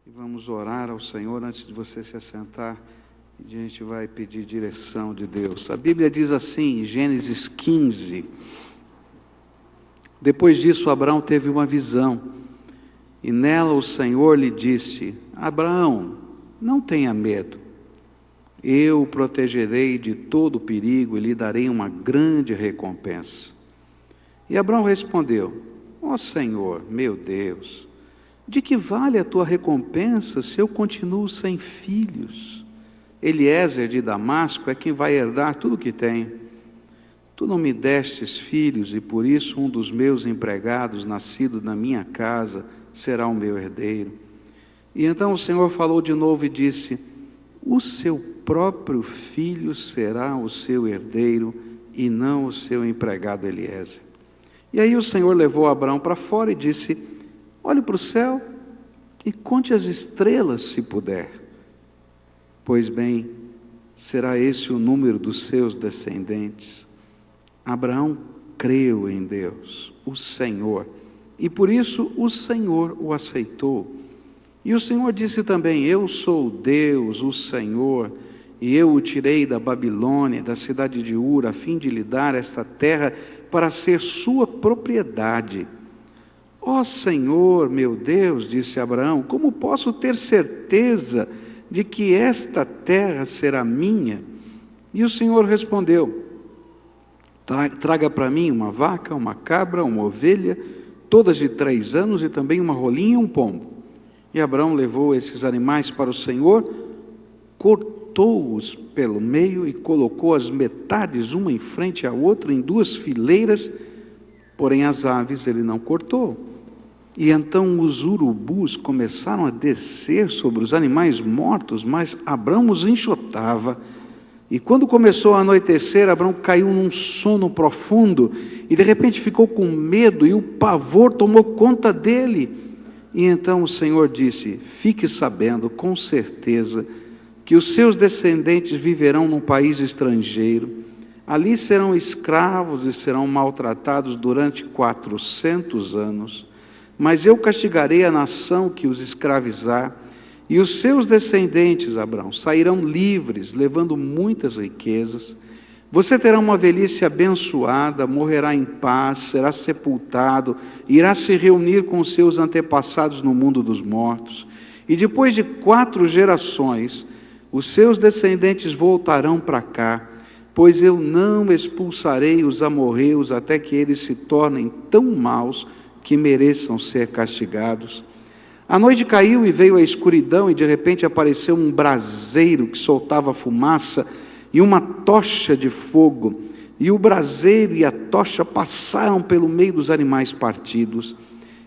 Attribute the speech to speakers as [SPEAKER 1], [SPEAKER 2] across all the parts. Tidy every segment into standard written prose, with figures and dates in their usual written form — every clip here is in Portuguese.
[SPEAKER 1] E vamos orar ao Senhor antes de você se assentar. E a gente vai pedir direção de Deus. A Bíblia diz assim, em Gênesis 15. Depois disso, Abraão teve uma visão. E nela o Senhor lhe disse: Abraão, não tenha medo. Eu o protegerei de todo perigo e lhe darei uma grande recompensa. E Abraão respondeu: Ó Senhor, meu Deus, de que vale a tua recompensa se eu continuo sem filhos? Eliezer de Damasco é quem vai herdar tudo o que tem. Tu não me destes filhos, e por isso um dos meus empregados, nascido na minha casa, será o meu herdeiro. E então o Senhor falou de novo e disse: o seu próprio filho será o seu herdeiro, e não o seu empregado Eliezer. E aí o Senhor levou Abraão para fora e disse: olhe para o céu e conte as estrelas, se puder. Pois bem, será esse o número dos seus descendentes. Abraão creu em Deus, o Senhor, e por isso o Senhor o aceitou. E o Senhor disse também: eu sou Deus, o Senhor, e eu o tirei da Babilônia, da cidade de Ur, a fim de lhe dar esta terra para ser sua propriedade. Ó Senhor, meu Deus, disse Abraão, como posso ter certeza de que esta terra será minha? E o Senhor respondeu: traga para mim uma vaca, uma cabra, uma ovelha, todas de 3 anos, e também uma rolinha e um pombo. E Abraão levou esses animais para o Senhor, cortou-os pelo meio e colocou as metades uma em frente à outra em 2 fileiras, porém as aves ele não cortou. E então os urubus começaram a descer sobre os animais mortos, mas Abraão os enxotava. E quando começou a anoitecer, Abraão caiu num sono profundo, e de repente ficou com medo, e o pavor tomou conta dele. E então o Senhor disse: fique sabendo com certeza que os seus descendentes viverão num país estrangeiro. Ali serão escravos e serão maltratados durante 400 anos. Mas eu castigarei a nação que os escravizar, e os seus descendentes, Abraão, sairão livres, levando muitas riquezas. Você terá uma velhice abençoada, morrerá em paz, será sepultado, irá se reunir com seus antepassados no mundo dos mortos. E depois de 4 gerações, os seus descendentes voltarão para cá, pois eu não expulsarei os amorreus até que eles se tornem tão maus que mereçam ser castigados. A noite caiu e veio a escuridão, e de repente apareceu um braseiro que soltava fumaça e uma tocha de fogo. E o braseiro e a tocha passaram pelo meio dos animais partidos.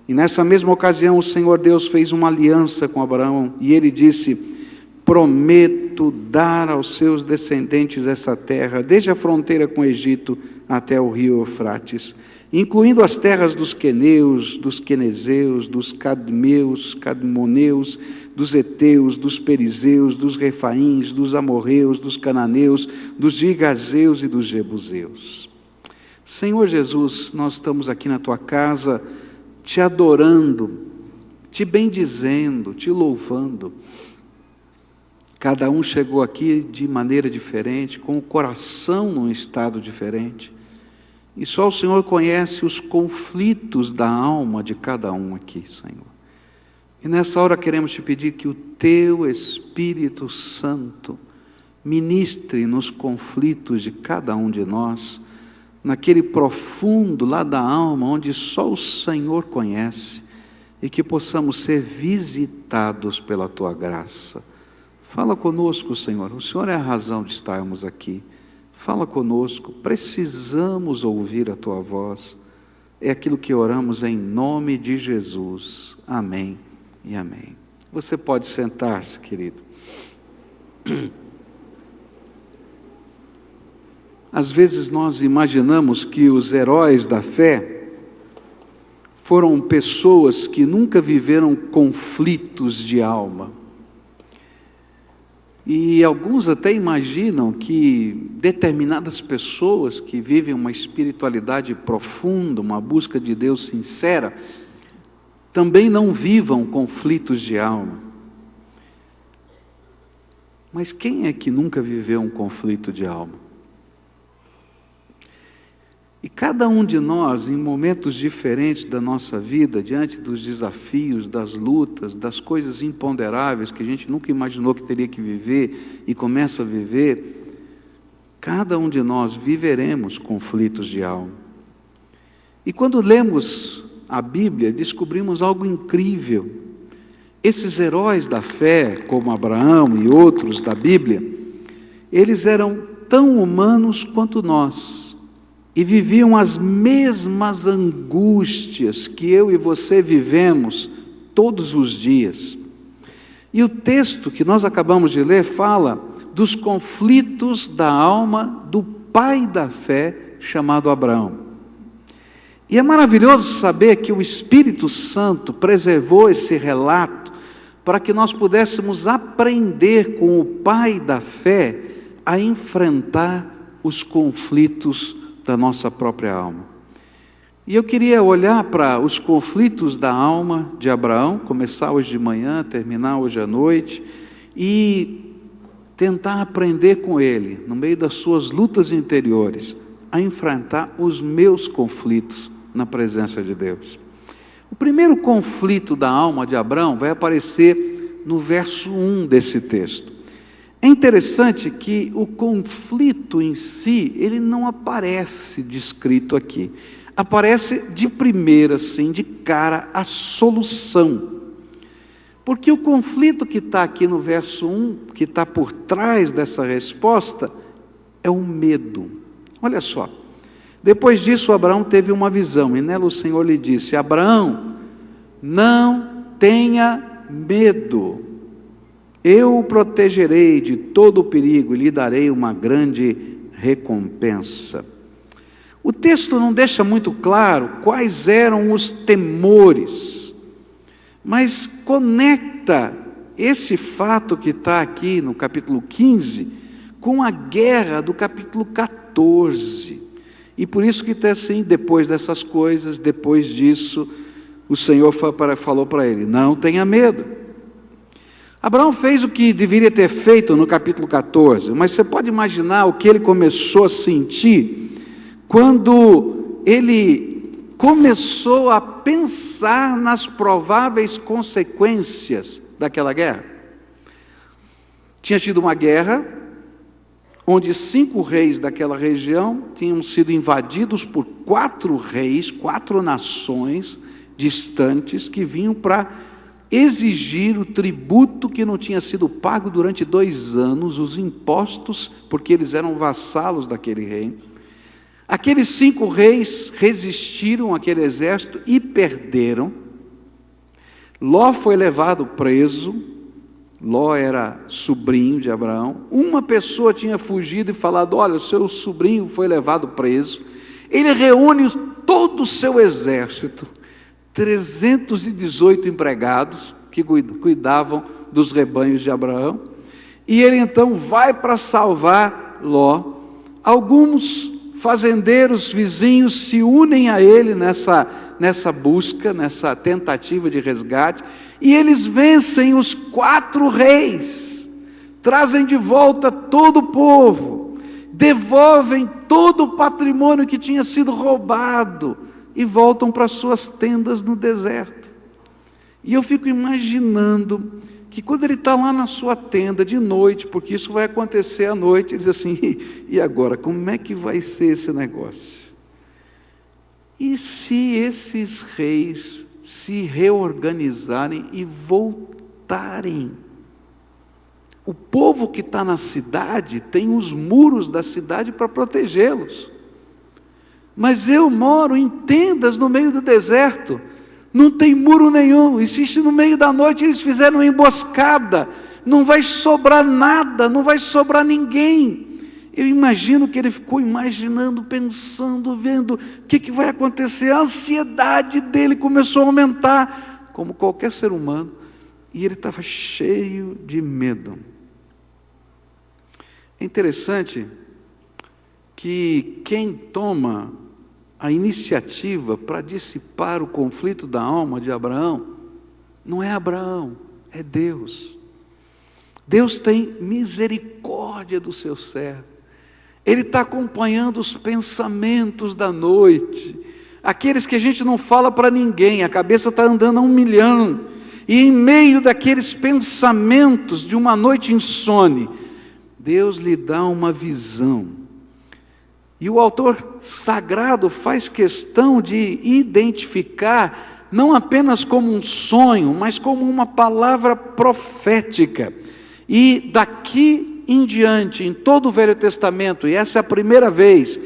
[SPEAKER 1] E nessa mesma ocasião o Senhor Deus fez uma aliança com Abraão, e ele disse: prometo dar aos seus descendentes essa terra, desde a fronteira com o Egito até o rio Eufrates, incluindo as terras dos queneus, dos quenezeus, dos cadmeus, cadmoneus, dos heteus, dos perizeus, dos refaíns, dos amorreus, dos cananeus, dos gigazeus e dos jebuseus. Senhor Jesus, nós estamos aqui na tua casa te adorando, te bendizendo, te louvando. Cada um chegou aqui de maneira diferente, com o coração num estado diferente. E só o Senhor conhece os conflitos da alma de cada um aqui, Senhor. E nessa hora queremos te pedir que o teu Espírito Santo ministre nos conflitos de cada um de nós, naquele profundo lá da alma, onde só o Senhor conhece, e que possamos ser visitados pela tua graça. Fala conosco, Senhor. O Senhor é a razão de estarmos aqui. Fala conosco, precisamos ouvir a tua voz. É aquilo que oramos em nome de Jesus. Amém e amém. Você pode sentar-se, querido. Às vezes nós imaginamos que os heróis da fé foram pessoas que nunca viveram conflitos de alma. E alguns até imaginam que determinadas pessoas que vivem uma espiritualidade profunda, uma busca de Deus sincera, também não vivam conflitos de alma. Mas quem é que nunca viveu um conflito de alma? E cada um de nós, em momentos diferentes da nossa vida, diante dos desafios, das lutas, das coisas imponderáveis que a gente nunca imaginou que teria que viver e começa a viver, cada um de nós viveremos conflitos de alma. E quando lemos a Bíblia, descobrimos algo incrível. Esses heróis da fé, como Abraão e outros da Bíblia, eles eram tão humanos quanto nós. E viviam as mesmas angústias que eu e você vivemos todos os dias. E o texto que nós acabamos de ler fala dos conflitos da alma do pai da fé, chamado Abraão. E é maravilhoso saber que o Espírito Santo preservou esse relato para que nós pudéssemos aprender com o pai da fé a enfrentar os conflitos da nossa própria alma. E eu queria olhar para os conflitos da alma de Abraão, começar hoje de manhã, terminar hoje à noite, e tentar aprender com ele, no meio das suas lutas interiores, a enfrentar os meus conflitos na presença de Deus. O primeiro conflito da alma de Abraão vai aparecer no verso 1 desse texto. É interessante que o conflito em si, ele não aparece descrito aqui. Aparece de primeira, assim, de cara, a solução. Porque o conflito que está aqui no verso 1, que está por trás dessa resposta, é o medo. Olha só. Depois disso, Abraão teve uma visão, e nela o Senhor lhe disse: Abraão, não tenha medo. Eu o protegerei de todo o perigo e lhe darei uma grande recompensa. O texto não deixa muito claro quais eram os temores, mas conecta esse fato que está aqui no capítulo 15 com a guerra do capítulo 14. E por isso que está assim: depois dessas coisas, depois disso, o Senhor falou para ele: não tenha medo. Abraão fez o que deveria ter feito no capítulo 14, mas você pode imaginar o que ele começou a sentir quando ele começou a pensar nas prováveis consequências daquela guerra. Tinha tido uma guerra onde 5 reis daquela região tinham sido invadidos por 4 reis, 4 nações distantes que vinham para exigir o tributo que não tinha sido pago durante 2 anos, os impostos, porque eles eram vassalos daquele reino. Aqueles 5 reis resistiram àquele exército e perderam. Ló foi levado preso. Ló era sobrinho de Abraão. Uma pessoa tinha fugido e falado: olha, o seu sobrinho foi levado preso. Ele reúne todo o seu exército, 318 empregados que cuidavam dos rebanhos de Abraão, e ele então vai para salvar Ló. Alguns fazendeiros vizinhos se unem a ele nessa busca, nessa tentativa de resgate, e eles vencem os 4 reis, trazem de volta todo o povo, devolvem todo o patrimônio que tinha sido roubado, e voltam para suas tendas no deserto. E eu fico imaginando que quando ele está lá na sua tenda de noite, porque isso vai acontecer à noite, ele diz assim: e agora, como é que vai ser esse negócio? E se esses reis se reorganizarem e voltarem? O povo que está na cidade tem os muros da cidade para protegê-los. Mas eu moro em tendas no meio do deserto, não tem muro nenhum, e se no meio da noite eles fizeram uma emboscada, não vai sobrar nada, não vai sobrar ninguém. Eu imagino que ele ficou imaginando, pensando, vendo o que vai acontecer. A ansiedade dele começou a aumentar, como qualquer ser humano, e ele estava cheio de medo. É interessante que quem toma a iniciativa para dissipar o conflito da alma de Abraão não é Abraão, é Deus. Deus tem misericórdia do seu servo. Ele está acompanhando os pensamentos da noite, aqueles que a gente não fala para ninguém, a cabeça está andando a 1 milhão, e em meio daqueles pensamentos de uma noite insone, Deus lhe dá uma visão. E o autor sagrado faz questão de identificar, não apenas como um sonho, mas como uma palavra profética. E daqui em diante, em todo o Velho Testamento, e essa é a primeira vez,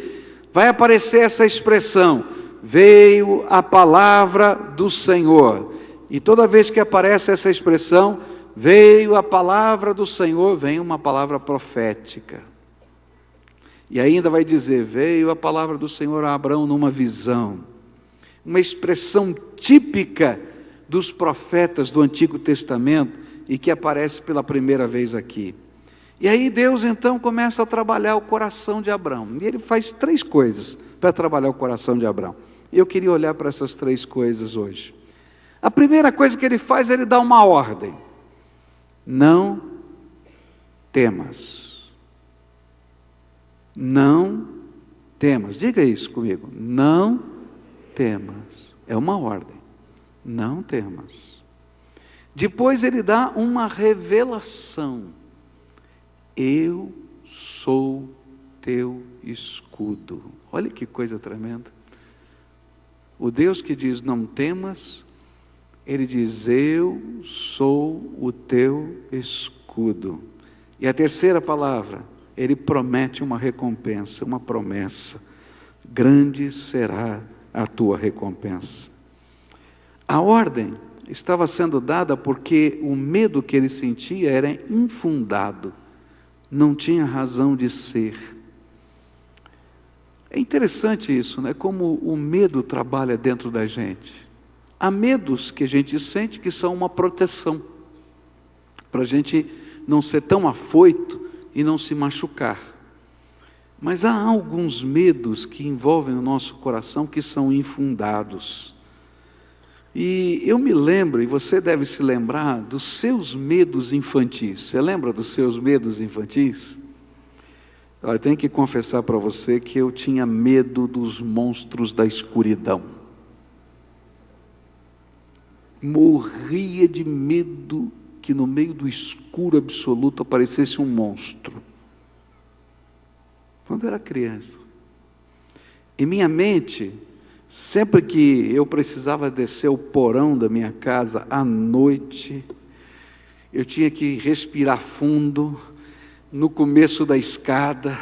[SPEAKER 1] vai aparecer essa expressão: veio a palavra do Senhor. E toda vez que aparece essa expressão, veio a palavra do Senhor, vem uma palavra profética. E ainda vai dizer, veio a palavra do Senhor a Abraão numa visão. Uma expressão típica dos profetas do Antigo Testamento e que aparece pela primeira vez aqui. E aí Deus então começa a trabalhar o coração de Abraão. E ele faz 3 coisas para trabalhar o coração de Abraão. E eu queria olhar para essas 3 coisas hoje. A primeira coisa que ele faz, ele dá uma ordem: não temas. Não temas. Diga isso comigo. Não temas. É uma ordem. Não temas. Depois ele dá uma revelação: eu sou teu escudo. Olha que coisa tremenda. O Deus que diz não temas, ele diz, eu sou o teu escudo. E a terceira palavra, ele promete uma recompensa, uma promessa: grande será a tua recompensa. A ordem estava sendo dada porque o medo que ele sentia era infundado, não tinha razão de ser. É interessante isso, né? Como o medo trabalha dentro da gente. Há medos que a gente sente que são uma proteção, para a gente não ser tão afoito e não se machucar. Mas há alguns medos que envolvem o nosso coração que são infundados. E eu me lembro, e você deve se lembrar, dos seus medos infantis. Você lembra dos seus medos infantis? Eu tenho que confessar para você que eu tinha medo dos monstros da escuridão. Morria de medo que no meio do escuro absoluto aparecesse um monstro. Quando eu era criança. Em minha mente, sempre que eu precisava descer o porão da minha casa à noite, eu tinha que respirar fundo, no começo da escada,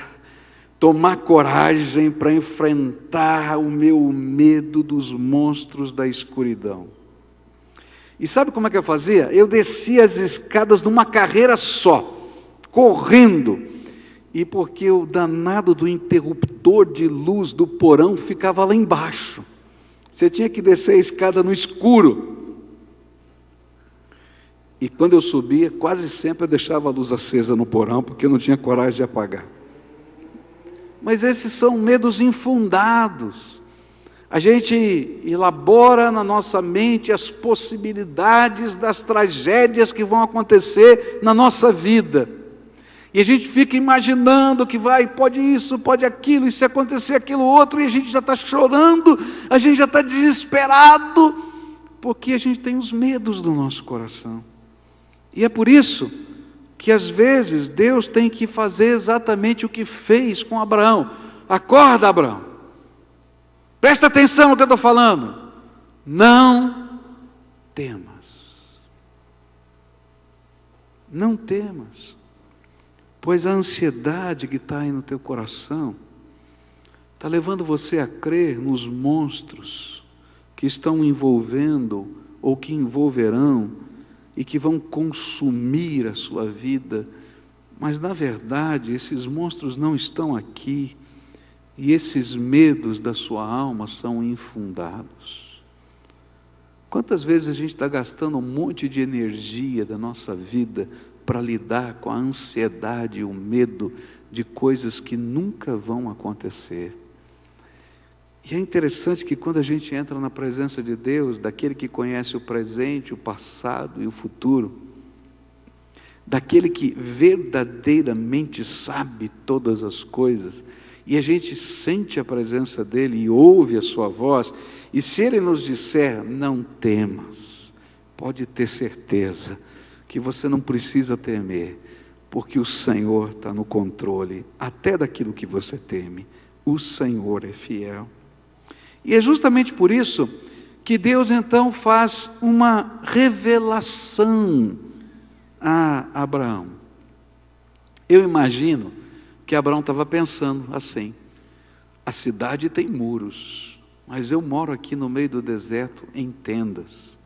[SPEAKER 1] tomar coragem para enfrentar o meu medo dos monstros da escuridão. E sabe como é que eu fazia? Eu descia as escadas numa carreira só, correndo. E porque o danado do interruptor de luz do porão ficava lá embaixo. Você tinha que descer a escada no escuro. E quando eu subia, quase sempre eu deixava a luz acesa no porão, porque eu não tinha coragem de apagar. Mas esses são medos infundados. A gente elabora na nossa mente as possibilidades das tragédias que vão acontecer na nossa vida. E a gente fica imaginando que pode isso, pode aquilo, e se acontecer aquilo outro, e a gente já está chorando, a gente já está desesperado, porque a gente tem os medos do nosso coração. E é por isso que às vezes Deus tem que fazer exatamente o que fez com Abraão. Acorda, Abraão. Presta atenção no que eu estou falando. Não temas. Não temas. Pois a ansiedade que está aí no teu coração está levando você a crer nos monstros que estão envolvendo ou que envolverão e que vão consumir a sua vida. Mas na verdade esses monstros não estão aqui. E esses medos da sua alma são infundados. Quantas vezes a gente está gastando um monte de energia da nossa vida para lidar com a ansiedade e o medo de coisas que nunca vão acontecer. E é interessante que quando a gente entra na presença de Deus, daquele que conhece o presente, o passado e o futuro, daquele que verdadeiramente sabe todas as coisas, e a gente sente a presença dele e ouve a sua voz, e se ele nos disser, não temas, pode ter certeza que você não precisa temer, porque o Senhor está no controle, até daquilo que você teme. O Senhor é fiel. E é justamente por isso que Deus então faz uma revelação a Abraão. Eu imagino que Abraão estava pensando assim: a cidade tem muros, mas eu moro aqui no meio do deserto em tendas.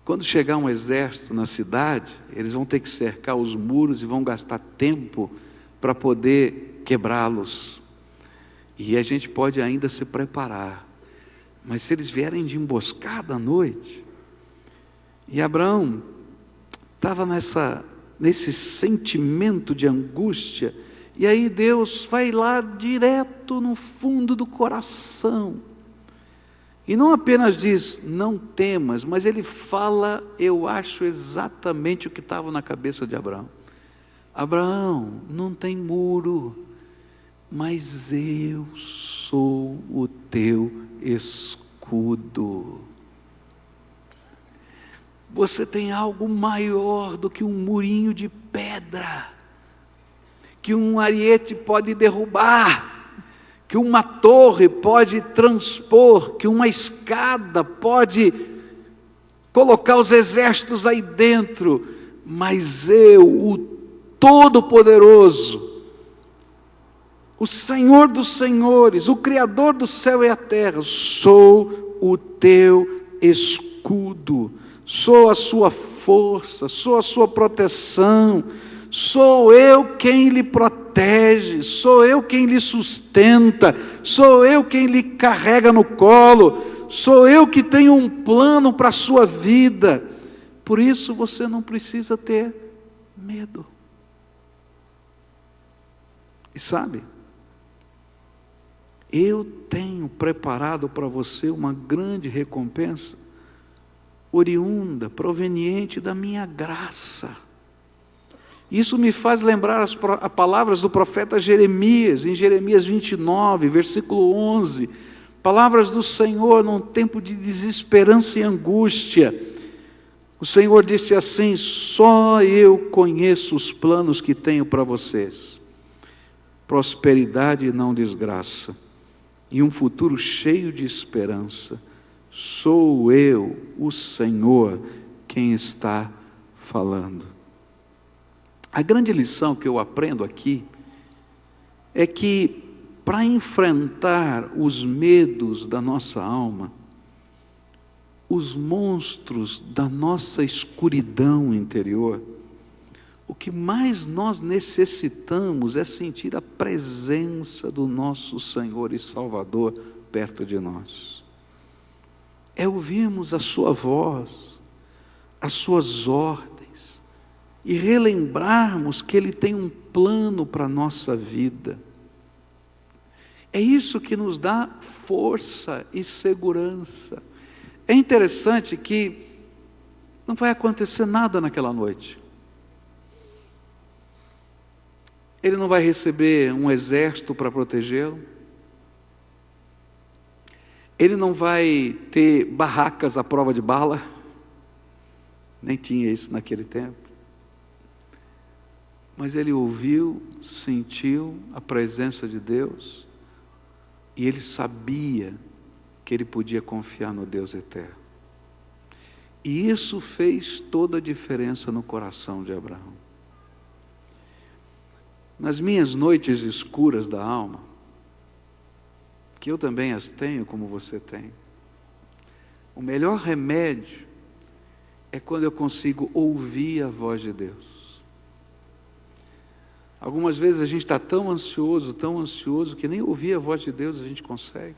[SPEAKER 1] Quando chegar um exército na cidade, eles vão ter que cercar os muros e vão gastar tempo para poder quebrá-los. E a gente pode ainda se preparar. Mas se eles vierem de emboscada à noite, e Abraão estava nesse sentimento de angústia, e aí Deus vai lá direto no fundo do coração, e não apenas diz, não temas, mas ele fala, eu acho exatamente o que estava na cabeça de Abraão. Abraão, não tem muro, mas eu sou o teu escudo. Você tem algo maior do que um murinho de pedra, que um ariete pode derrubar, que uma torre pode transpor, que uma escada pode colocar os exércitos aí dentro, mas eu, o Todo-Poderoso, o Senhor dos Senhores, o Criador do céu e a terra, sou o teu escudo, sou a sua força, sou a sua proteção, sou eu quem lhe protege, sou eu quem lhe sustenta, sou eu quem lhe carrega no colo, sou eu que tenho um plano para a sua vida. Por isso você não precisa ter medo. E sabe, eu tenho preparado para você uma grande recompensa, oriunda, proveniente da minha graça. Isso me faz lembrar as palavras do profeta Jeremias, em Jeremias 29, versículo 11, palavras do Senhor num tempo de desesperança e angústia. O Senhor disse assim: só eu conheço os planos que tenho para vocês, prosperidade e não desgraça, e um futuro cheio de esperança. Sou eu, o Senhor, quem está falando. A grande lição que eu aprendo aqui é que, para enfrentar os medos da nossa alma, os monstros da nossa escuridão interior, o que mais nós necessitamos é sentir a presença do nosso Senhor e Salvador perto de nós. É ouvirmos a sua voz, as suas ordens, e relembrarmos que Ele tem um plano para a nossa vida. É isso que nos dá força e segurança. É interessante que não vai acontecer nada naquela noite. Ele não vai receber um exército para protegê-lo. Ele não vai ter barracas à prova de bala. Nem tinha isso naquele tempo. Mas ele ouviu, sentiu a presença de Deus, e ele sabia que ele podia confiar no Deus eterno. E isso fez toda a diferença no coração de Abraão. Nas minhas noites escuras da alma, que eu também as tenho como você tem, o melhor remédio é quando eu consigo ouvir a voz de Deus. Algumas vezes a gente está tão ansioso, que nem ouvir a voz de Deus a gente consegue.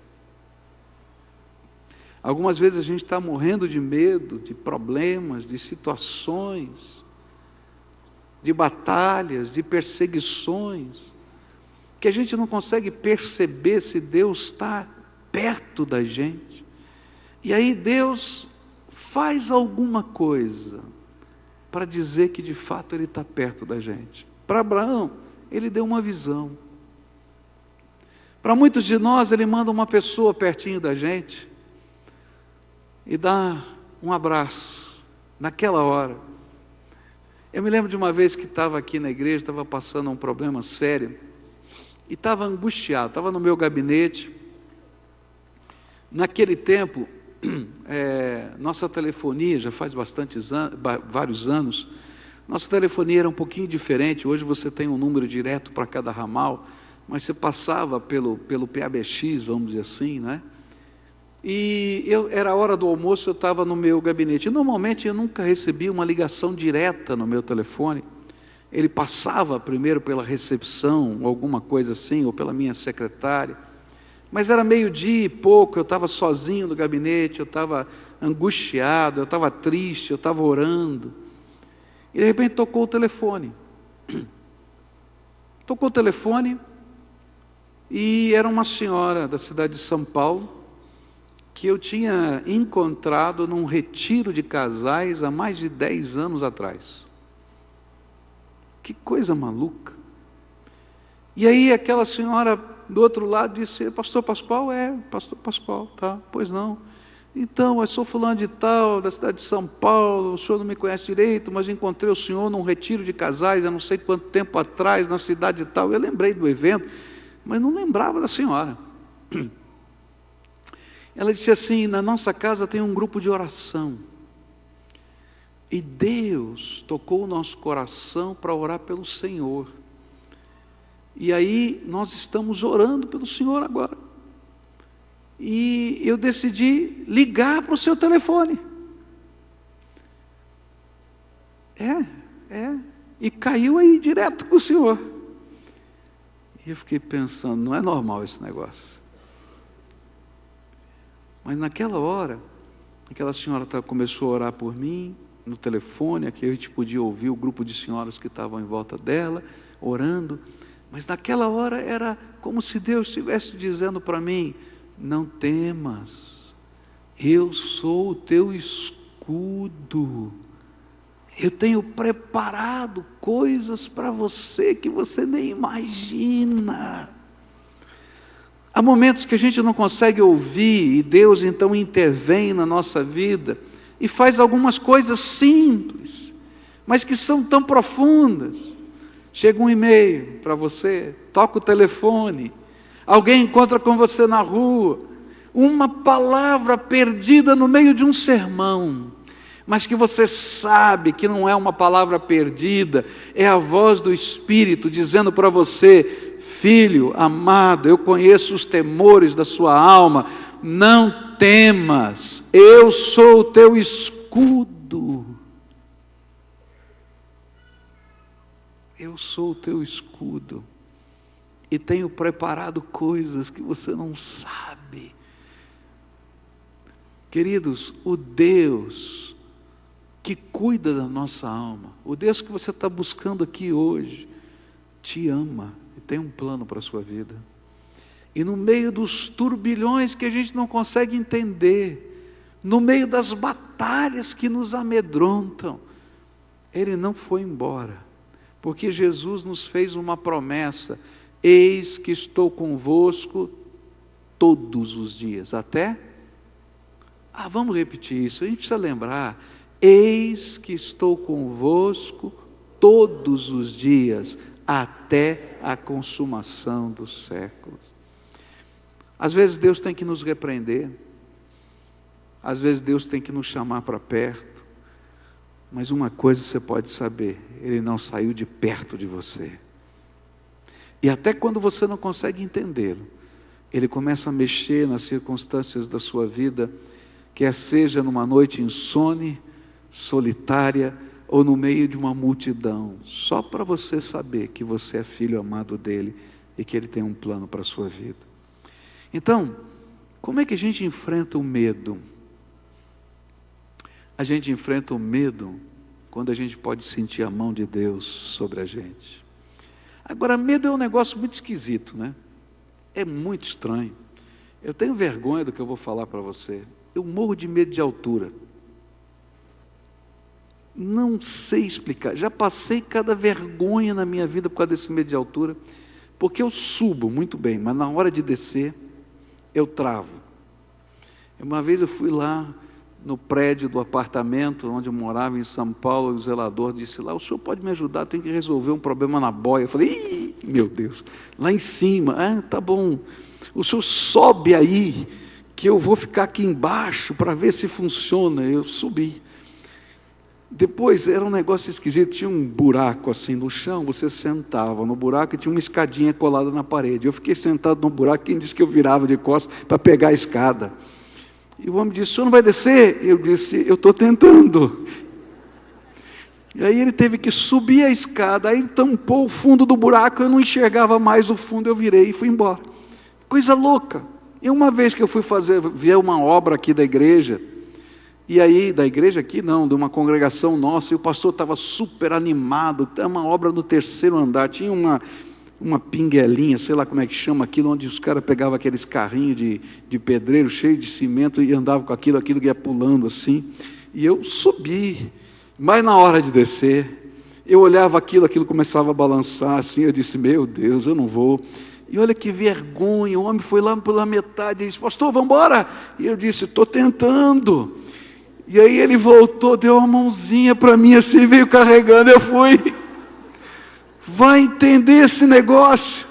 [SPEAKER 1] Algumas vezes a gente está morrendo de medo, de problemas, de situações, de batalhas, de perseguições, que a gente não consegue perceber se Deus está perto da gente. E aí Deus faz alguma coisa para dizer que de fato Ele está perto da gente. Para Abraão, Ele deu uma visão. Para muitos de nós, Ele manda uma pessoa pertinho da gente e dá um abraço, naquela hora. Eu me lembro de uma vez que estava aqui na igreja, estava passando um problema sério, e estava angustiado, estava no meu gabinete. Naquele tempo, nossa telefonia, já faz vários anos, nossa telefonia era um pouquinho diferente. Hoje você tem um número direto para cada ramal, mas você passava pelo PABX, vamos dizer assim, né? E era a hora do almoço, eu estava no meu gabinete. E normalmente eu nunca recebia uma ligação direta no meu telefone. Ele passava primeiro pela recepção, alguma coisa assim, ou pela minha secretária. Mas era meio-dia e pouco, eu estava sozinho no gabinete, eu estava angustiado, eu estava triste, eu estava orando. E de repente tocou o telefone. Tocou o telefone e era uma senhora da cidade de São Paulo, que eu tinha encontrado num retiro de casais há mais de 10 anos atrás. Que coisa maluca. E aí aquela senhora do outro lado disse: pastor Pascoal? Pastor Pascoal, tá, pois não. Então, eu sou fulano de tal, da cidade de São Paulo, o senhor não me conhece direito, mas encontrei o senhor num retiro de casais, há não sei quanto tempo atrás, na cidade de tal. Eu lembrei do evento, mas não lembrava da senhora. Ela disse assim: na nossa casa tem um grupo de oração, e Deus tocou o nosso coração para orar pelo Senhor, e aí nós estamos orando pelo Senhor agora, e eu decidi ligar para o seu telefone. E caiu aí direto para o Senhor. E eu fiquei pensando, não é normal esse negócio. Mas naquela hora, aquela senhora começou a orar por mim, no telefone, aqui a gente podia ouvir o grupo de senhoras que estavam em volta dela, orando, mas naquela hora era como se Deus estivesse dizendo para mim: não temas, eu sou o teu escudo, eu tenho preparado coisas para você que você nem imagina. Há momentos que a gente não consegue ouvir, e Deus então intervém na nossa vida e faz algumas coisas simples, mas que são tão profundas. Chega um e-mail para você, toca o telefone, alguém encontra com você na rua, uma palavra perdida no meio de um sermão, mas que você sabe que não é uma palavra perdida, é a voz do Espírito dizendo para você: filho amado, eu conheço os temores da sua alma, não temas, eu sou o teu escudo. Eu sou o teu escudo, e tenho preparado coisas que você não sabe. Queridos, o Deus que cuida da nossa alma, o Deus que você está buscando aqui hoje, te ama e tem um plano para a sua vida. E no meio dos turbilhões que a gente não consegue entender, no meio das batalhas que nos amedrontam, Ele não foi embora, porque Jesus nos fez uma promessa: eis que estou convosco todos os dias, vamos repetir isso, a gente precisa lembrar: eis que estou convosco todos os dias, até a consumação dos séculos. Às vezes Deus tem que nos repreender, às vezes Deus tem que nos chamar para perto, mas uma coisa você pode saber: Ele não saiu de perto de você. E até quando você não consegue entendê-lo, Ele começa a mexer nas circunstâncias da sua vida, quer seja numa noite insone, solitária, ou no meio de uma multidão, só para você saber que você é filho amado dEle e que Ele tem um plano para a sua vida. Então, como é que a gente enfrenta o medo? A gente enfrenta o medo quando a gente pode sentir a mão de Deus sobre a gente. Agora, medo é um negócio muito esquisito, né? É muito estranho. Eu tenho vergonha do que eu vou falar para você. Eu morro de medo de altura. Não sei explicar. Já passei cada vergonha na minha vida por causa desse medo de altura, porque eu subo muito bem, mas na hora de descer, eu travo. Uma vez eu fui lá no prédio do apartamento onde eu morava em São Paulo, e o zelador disse lá: o senhor pode me ajudar, tem que resolver um problema na boia. Eu falei: ih, meu Deus, lá em cima. Tá bom, o senhor sobe aí, que eu vou ficar aqui embaixo para ver se funciona. Eu subi. Depois era um negócio esquisito, tinha um buraco assim no chão, você sentava no buraco e tinha uma escadinha colada na parede. Eu fiquei sentado no buraco, quem disse que eu virava de costas para pegar a escada? E o homem disse: o senhor não vai descer? Eu disse: eu estou tentando. E aí ele teve que subir a escada, aí ele tampou o fundo do buraco, eu não enxergava mais o fundo, eu virei e fui embora. Coisa louca. E uma vez que eu fui ver uma obra aqui da igreja, e aí, da igreja aqui não, de uma congregação nossa, e o pastor estava super animado, tem uma obra no 3º andar, tinha uma pinguelinha, sei lá como é que chama aquilo, onde os caras pegavam aqueles carrinhos de pedreiro, cheio de cimento, e andavam com aquilo que ia pulando assim, e eu subi, mas na hora de descer, eu olhava aquilo começava a balançar assim, eu disse: meu Deus, eu não vou. E olha que vergonha, o homem foi lá pela metade, e disse: pastor, vamos embora? E eu disse: estou tentando. E aí ele voltou, deu uma mãozinha para mim assim, veio carregando, eu fui. Vai entender esse negócio.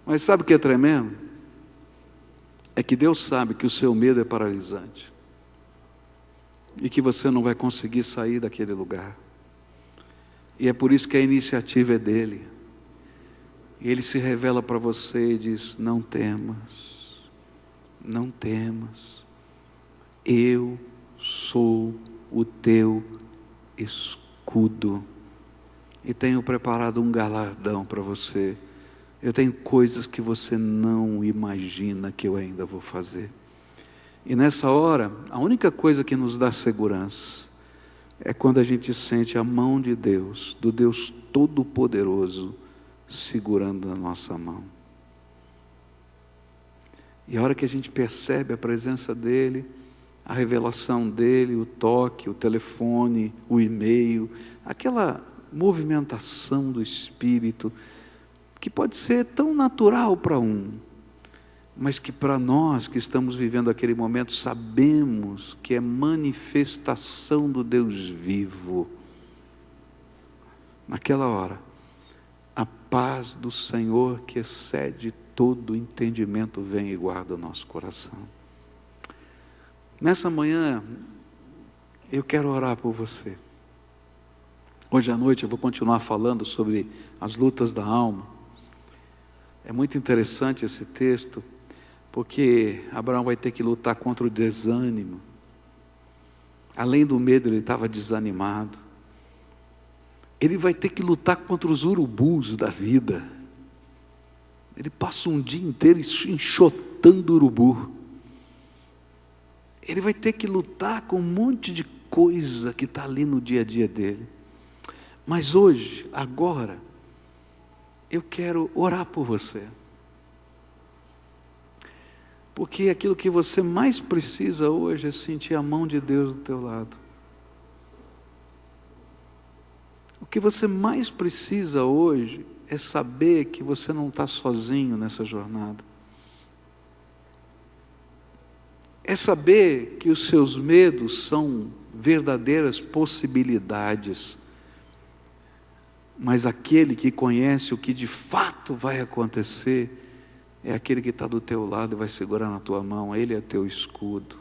[SPEAKER 1] Mas sabe o que é tremendo? É que Deus sabe que o seu medo é paralisante. E que você não vai conseguir sair daquele lugar. E é por isso que a iniciativa é dele. E ele se revela para você e diz: não temas, não temas. Eu sou o teu escudo. E tenho preparado um galardão para você. Eu tenho coisas que você não imagina que eu ainda vou fazer. E nessa hora, a única coisa que nos dá segurança é quando a gente sente a mão de Deus, do Deus Todo-Poderoso, segurando na nossa mão. E a hora que a gente percebe a presença dEle, a revelação dEle, o toque, o telefone, o e-mail, aquela movimentação do Espírito, que pode ser tão natural para mas que para nós que estamos vivendo aquele momento, sabemos que é manifestação do Deus vivo. Naquela hora, a paz do Senhor, que excede todo entendimento, vem e guarda o nosso coração. Nessa manhã, eu quero orar por você. Hoje à noite eu vou continuar falando sobre as lutas da alma. É muito interessante esse texto, porque Abraão vai ter que lutar contra o desânimo. Além do medo, ele estava desanimado. Ele vai ter que lutar contra os urubus da vida. Ele passa um dia inteiro enxotando urubu. Ele vai ter que lutar com um monte de coisa que está ali no dia a dia dele. Mas hoje, agora, eu quero orar por você. Porque aquilo que você mais precisa hoje é sentir a mão de Deus do teu lado. O que você mais precisa hoje é saber que você não está sozinho nessa jornada. É saber que os seus medos são verdadeiras possibilidades. Mas aquele que conhece o que de fato vai acontecer, é aquele que está do teu lado e vai segurar na tua mão. Ele é teu escudo.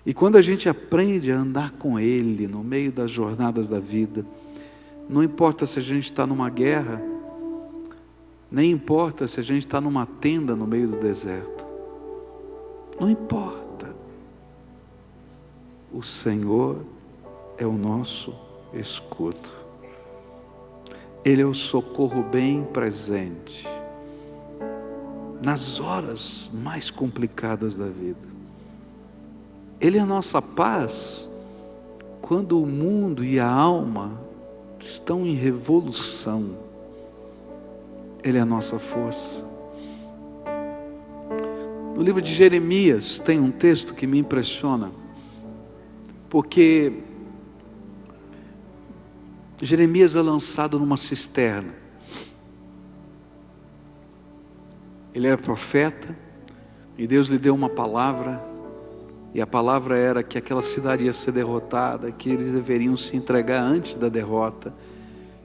[SPEAKER 1] E quando a gente aprende a andar com Ele no meio das jornadas da vida, não importa se a gente está numa guerra, nem importa se a gente está numa tenda no meio do deserto, não importa. O Senhor é o nosso escudo. Ele é o socorro bem presente nas horas mais complicadas da vida. Ele é a nossa paz quando o mundo e a alma estão em revolução. Ele é a nossa força. No livro de Jeremias tem um texto que me impressiona, porque Jeremias é lançado numa cisterna. Ele era profeta, e Deus lhe deu uma palavra, e a palavra era que aquela cidade ia ser derrotada, que eles deveriam se entregar antes da derrota.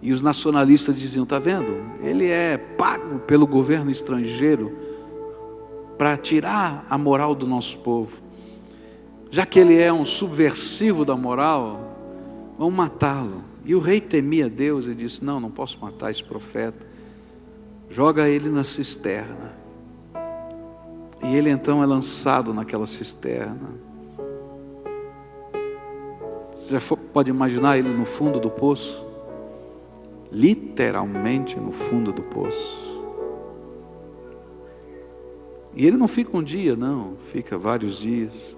[SPEAKER 1] E os nacionalistas diziam: está vendo? Ele é pago pelo governo estrangeiro para tirar a moral do nosso povo. Já que ele é um subversivo da moral, vamos matá-lo. E o rei temia Deus e disse: não posso matar esse profeta. Joga ele na cisterna. E ele então é lançado naquela cisterna. Você já pode imaginar ele no fundo do poço? Literalmente no fundo do poço. E ele não fica um dia, não, fica vários dias.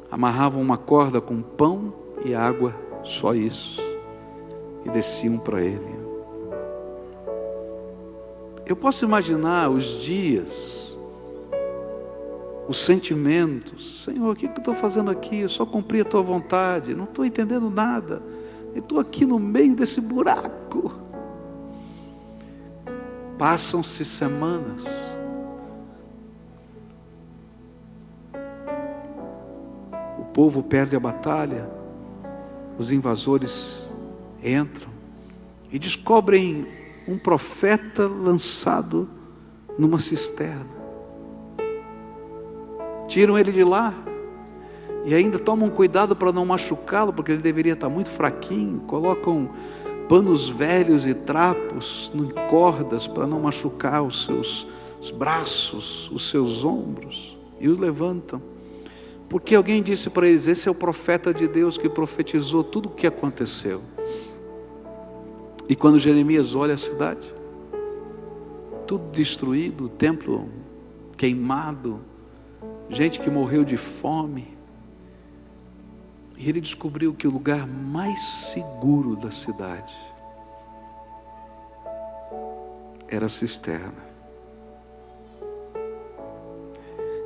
[SPEAKER 1] Amarravam uma corda com pão e água, só isso, e desciam para ele. Eu posso imaginar os dias, os sentimentos: Senhor, o que eu estou fazendo aqui? Eu só cumpri a tua vontade, não estou entendendo nada, eu estou aqui no meio desse buraco. Passam-se semanas, o povo perde a batalha, os invasores entram e descobrem um profeta lançado numa cisterna. Tiram ele de lá e ainda tomam cuidado para não machucá-lo, porque ele deveria estar muito fraquinho. Colocam panos velhos e trapos em cordas para não machucar os seus braços, os seus ombros, e o levantam. Porque alguém disse para eles: esse é o profeta de Deus que profetizou tudo o que aconteceu. E quando Jeremias olha a cidade, tudo destruído, o templo queimado, gente que morreu de fome, e ele descobriu que o lugar mais seguro da cidade era a cisterna.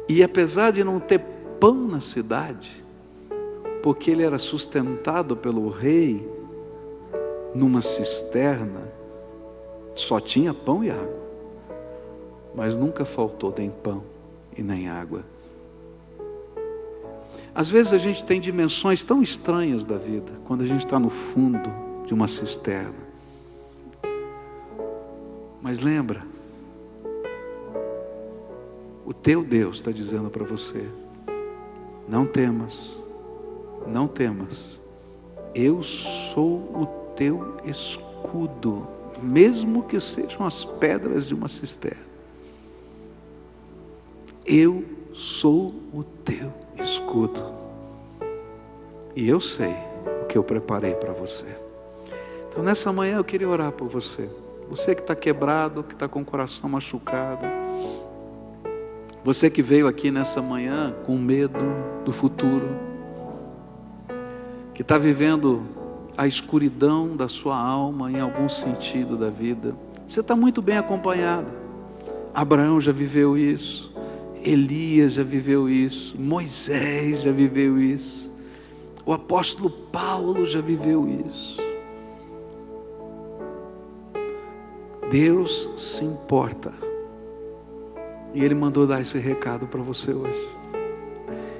[SPEAKER 1] E apesar de não ter pão na cidade, porque ele era sustentado pelo rei numa cisterna, só tinha pão e água, mas nunca faltou nem pão e nem água. Às vezes a gente tem dimensões tão estranhas da vida, quando a gente está no fundo de uma cisterna. Mas lembra, o teu Deus está dizendo para você: não temas, não temas, eu sou o teu escudo, mesmo que sejam as pedras de uma cisterna. Eu sou o teu escudo, e eu sei o que eu preparei para você. Então nessa manhã eu queria orar por você. Você que está quebrado, que está com o coração machucado, você que veio aqui nessa manhã com medo do futuro, que está vivendo a escuridão da sua alma em algum sentido da vida. Você está muito bem acompanhado. Abraão já viveu isso, Elias já viveu isso, Moisés já viveu isso, o apóstolo Paulo já viveu isso. Deus se importa, e Ele mandou dar esse recado para você hoje.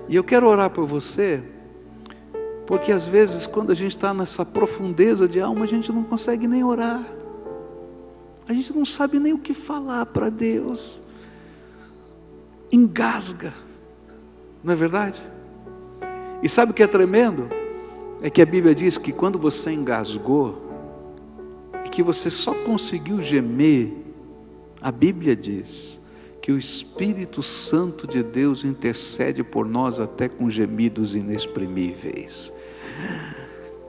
[SPEAKER 1] E eu quero orar por você, porque às vezes quando a gente está nessa profundeza de alma, a gente não consegue nem orar, a gente não sabe nem o que falar para Deus, engasga, não é verdade? E sabe o que é tremendo? É que a Bíblia diz que quando você engasgou, e que você só conseguiu gemer, a Bíblia diz que o Espírito Santo de Deus intercede por nós até com gemidos inexprimíveis.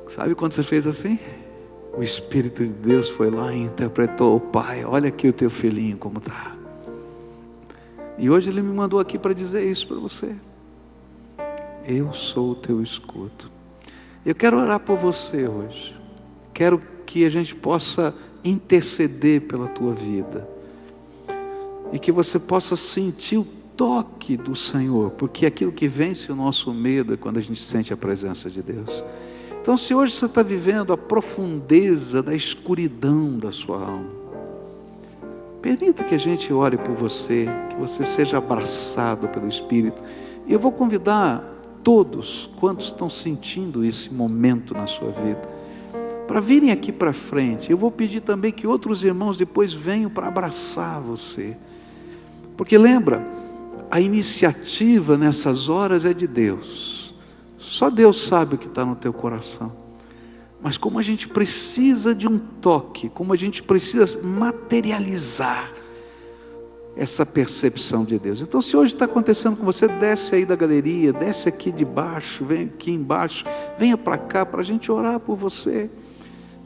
[SPEAKER 1] Sabe quando você fez assim? O Espírito de Deus foi lá e interpretou: Pai, olha aqui o teu filhinho como está. E hoje Ele me mandou aqui para dizer isso para você. Eu sou o teu escudo. Eu quero orar por você hoje. Quero que a gente possa interceder pela tua vida, e que você possa sentir toque do Senhor, porque aquilo que vence o nosso medo é quando a gente sente a presença de Deus. Então, se hoje você está vivendo a profundeza da escuridão da sua alma, permita que a gente ore por você, que você seja abraçado pelo Espírito. E eu vou convidar todos quantos estão sentindo esse momento na sua vida, para virem aqui para frente. Eu vou pedir também que outros irmãos depois venham para abraçar você. Porque lembra, a iniciativa nessas horas é de Deus. Só Deus sabe o que está no teu coração. Mas como a gente precisa de um toque, como a gente precisa materializar essa percepção de Deus. Então, se hoje está acontecendo com você, desce aí da galeria, desce aqui de baixo, vem aqui embaixo, venha para cá para a gente orar por você.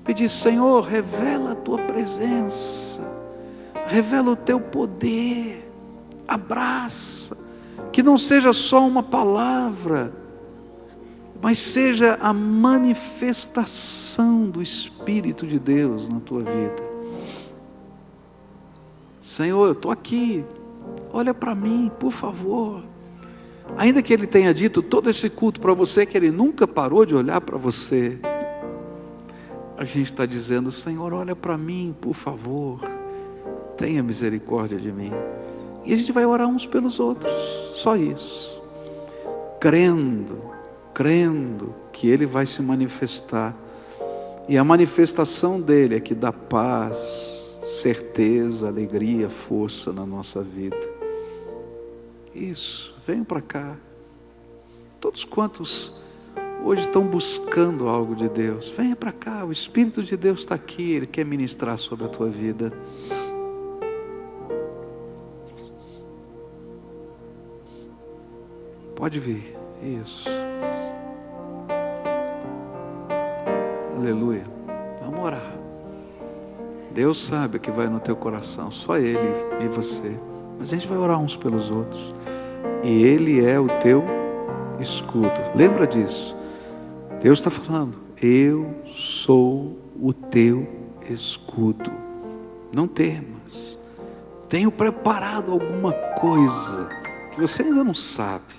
[SPEAKER 1] Pedir: Senhor, revela a tua presença, revela o teu poder, abraça, que não seja só uma palavra, mas seja a manifestação do Espírito de Deus na tua vida. Senhor, eu estou aqui, olha para mim, por favor. Ainda que Ele tenha dito todo esse culto para você, que Ele nunca parou de olhar para você, a gente está dizendo: Senhor, olha para mim, por favor, tenha misericórdia de mim. E a gente vai orar uns pelos outros, só isso, crendo que Ele vai se manifestar, e a manifestação dEle é que dá paz, certeza, alegria, força na nossa vida. Isso, venham para cá, todos quantos hoje estão buscando algo de Deus, venha para cá, o Espírito de Deus está aqui, Ele quer ministrar sobre a tua vida. Pode vir, isso. Aleluia. Vamos orar. Deus sabe o que vai no teu coração, só Ele e você. Mas a gente vai orar uns pelos outros. E Ele é o teu escudo. Lembra disso. Deus está falando: eu sou o teu escudo. Não temas. Tenho preparado alguma coisa que você ainda não sabe,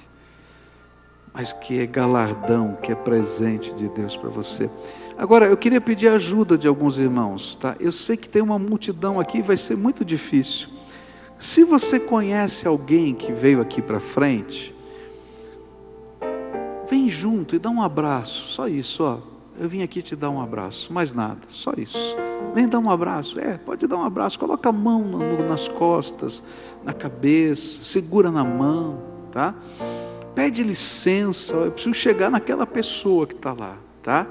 [SPEAKER 1] mas que é galardão, que é presente de Deus para você. Agora, eu queria pedir a ajuda de alguns irmãos, tá? Eu sei que tem uma multidão aqui, vai ser muito difícil. Se você conhece alguém que veio aqui para frente, vem junto e dá um abraço, só isso, ó. Eu vim aqui te dar um abraço, mais nada, só isso. Vem dar um abraço, pode dar um abraço, coloca a mão nas costas, na cabeça, segura na mão, tá? Pede licença, eu preciso chegar naquela pessoa que está lá, tá?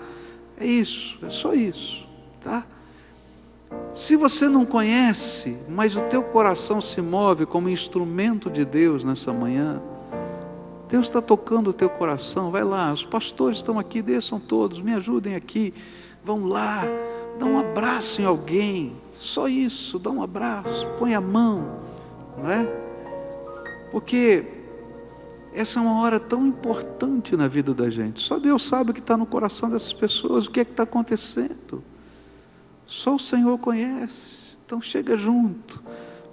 [SPEAKER 1] É isso, é só isso, tá? Se você não conhece, mas o teu coração se move como instrumento de Deus nessa manhã, Deus está tocando o teu coração, vai lá, os pastores estão aqui, desçam todos, me ajudem aqui, vão lá, dá um abraço em alguém, só isso, dá um abraço, põe a mão, não é? Porque essa é uma hora tão importante na vida da gente. Só Deus sabe o que está no coração dessas pessoas, o que é que está acontecendo. Só o Senhor conhece. Então chega junto,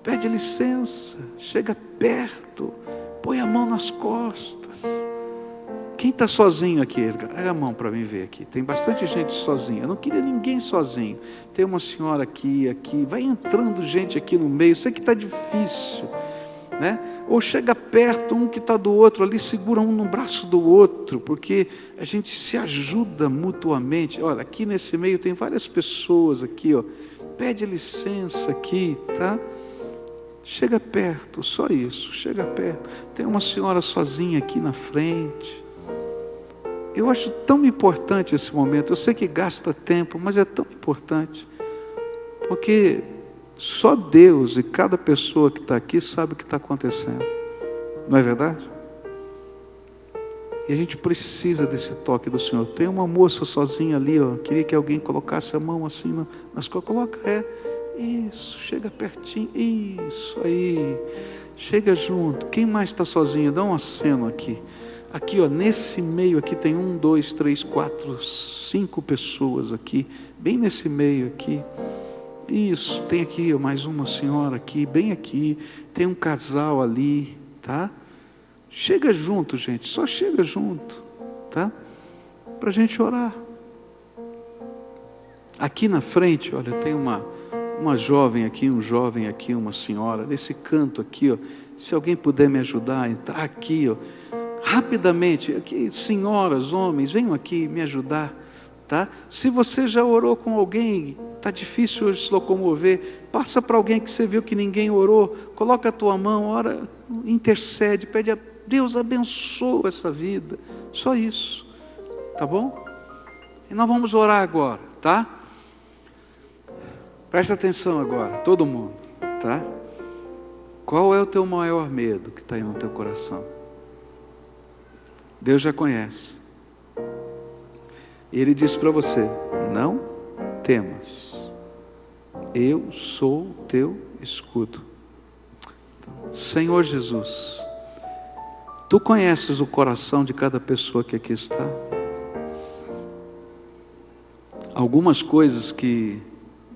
[SPEAKER 1] pede licença, chega perto, põe a mão nas costas. Quem está sozinho aqui? Erga a mão para mim ver aqui. Tem bastante gente sozinha. Eu não queria ninguém sozinho. Tem uma senhora aqui. Vai entrando gente aqui no meio. Sei que está difícil, né? Ou chega perto, um que está do outro ali, segura um no braço do outro, porque a gente se ajuda mutuamente. Olha, aqui nesse meio tem várias pessoas aqui, ó. Pede licença aqui, tá? Chega perto, só isso, chega perto. Tem uma senhora sozinha aqui na frente. Eu acho tão importante esse momento. Eu sei que gasta tempo, mas é tão importante, porque só Deus e cada pessoa que está aqui sabe o que está acontecendo. Não é verdade? E a gente precisa desse toque do Senhor. Tem uma moça sozinha ali, ó. Queria que alguém colocasse a mão assim nas costas. Coloca, isso, chega pertinho. Isso aí. Chega junto. Quem mais está sozinho? Dá um aceno aqui. Aqui, ó, nesse meio aqui tem 1, 2, 3, 4, 5 pessoas aqui. Bem nesse meio aqui. Isso, tem aqui mais uma senhora aqui, bem aqui, tem um casal ali, tá? Chega junto, gente, só chega junto, tá? Para a gente orar. Aqui na frente, olha, tem uma jovem aqui, um jovem aqui, uma senhora, nesse canto aqui, ó, se alguém puder me ajudar a entrar aqui, ó, rapidamente, aqui, senhoras, homens, venham aqui me ajudar, tá? Se você já orou com alguém, está difícil hoje se locomover, passa para alguém que você viu que ninguém orou, coloca a tua mão, ora, intercede, pede a Deus, abençoa essa vida, só isso, tá bom? E nós vamos orar agora, tá? Presta atenção agora, todo mundo, tá? Qual é o teu maior medo que está aí no teu coração? Deus já conhece. Ele disse para você: não temas, eu sou o teu escudo. Senhor Jesus, Tu conheces o coração de cada pessoa que aqui está. Algumas coisas que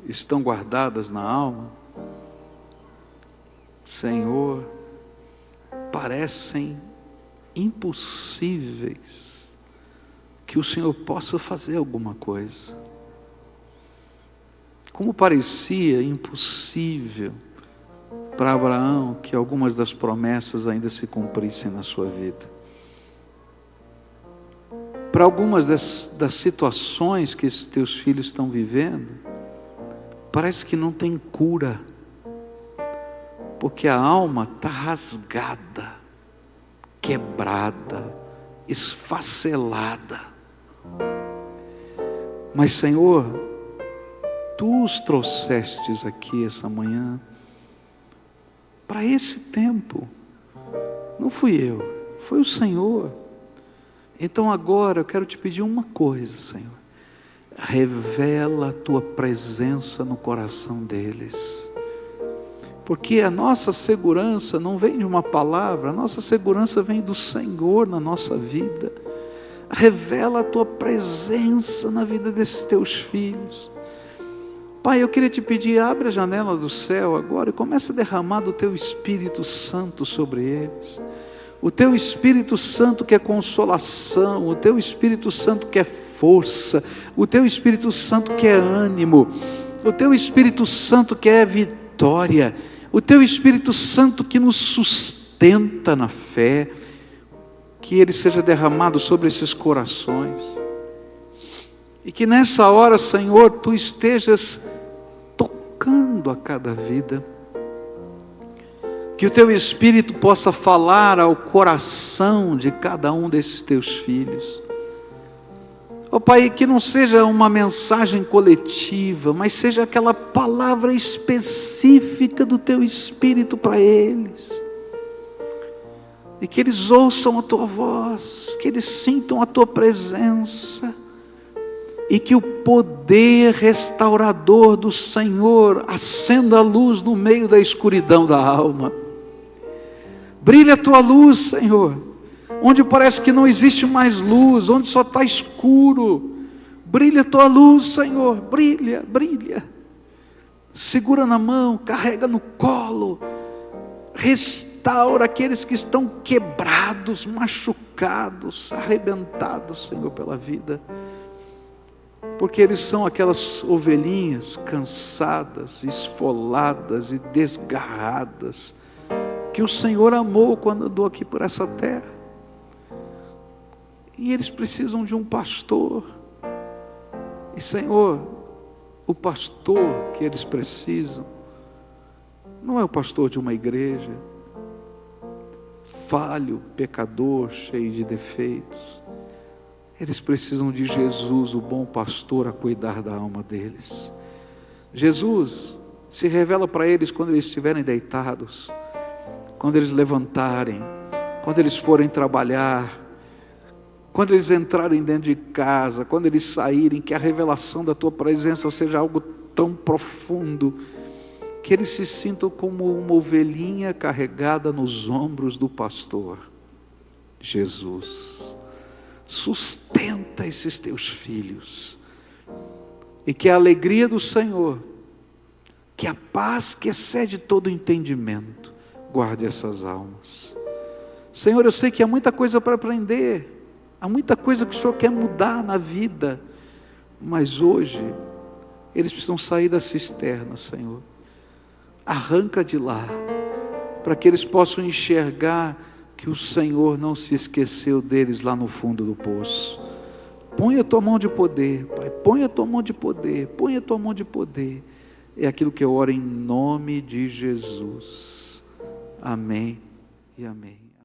[SPEAKER 1] estão guardadas na alma, Senhor, parecem impossíveis que o Senhor possa fazer alguma coisa. Como parecia impossível para Abraão que algumas das promessas ainda se cumprissem na sua vida. Para algumas das situações que esses teus filhos estão vivendo, parece que não tem cura, porque a alma está rasgada, quebrada, esfacelada. Mas Senhor, Tu os trouxestes aqui essa manhã, para esse tempo, não fui eu, foi o Senhor. Então agora eu quero te pedir uma coisa, Senhor, revela a Tua presença no coração deles, porque a nossa segurança não vem de uma palavra, a nossa segurança vem do Senhor na nossa vida. Revela a Tua presença na vida desses Teus filhos. Pai, eu queria te pedir, abre a janela do céu agora e começa a derramar do Teu Espírito Santo sobre eles. O Teu Espírito Santo que é consolação, o Teu Espírito Santo que é força, o Teu Espírito Santo que é ânimo, o Teu Espírito Santo que é vitória, o Teu Espírito Santo que nos sustenta na fé, que ele seja derramado sobre esses corações. E que nessa hora, Senhor, Tu estejas tocando a cada vida. Que o Teu Espírito possa falar ao coração de cada um desses Teus filhos. Ó Pai, que não seja uma mensagem coletiva, mas seja aquela palavra específica do Teu Espírito para eles. E que eles ouçam a Tua voz, que eles sintam a Tua presença. E que o poder restaurador do Senhor acenda a luz no meio da escuridão da alma. Brilha a Tua luz, Senhor, onde parece que não existe mais luz, onde só está escuro. Brilha a Tua luz, Senhor, brilha, brilha. Segura na mão, carrega no colo, restaura aqueles que estão quebrados, machucados, arrebentados, Senhor, pela vida. Porque eles são aquelas ovelhinhas cansadas, esfoladas e desgarradas, que o Senhor amou quando andou aqui por essa terra. E eles precisam de um pastor. E Senhor, o pastor que eles precisam, não é o pastor de uma igreja, falho, pecador, cheio de defeitos. Eles precisam de Jesus, o bom pastor, a cuidar da alma deles. Jesus se revela para eles quando eles estiverem deitados, quando eles levantarem, quando eles forem trabalhar, quando eles entrarem dentro de casa, quando eles saírem, que a revelação da Tua presença seja algo tão profundo, que eles se sintam como uma ovelhinha carregada nos ombros do pastor. Jesus, sustenta esses Teus filhos, e que a alegria do Senhor, que a paz que excede todo entendimento, guarde essas almas. Senhor, eu sei que há muita coisa para aprender, há muita coisa que o Senhor quer mudar na vida, mas hoje, eles precisam sair da cisterna, Senhor. Arranca de lá, para que eles possam enxergar que o Senhor não se esqueceu deles lá no fundo do poço. Põe a tua mão de poder, Pai, põe a tua mão de poder, põe a tua mão de poder. É aquilo que eu oro em nome de Jesus. Amém e amém.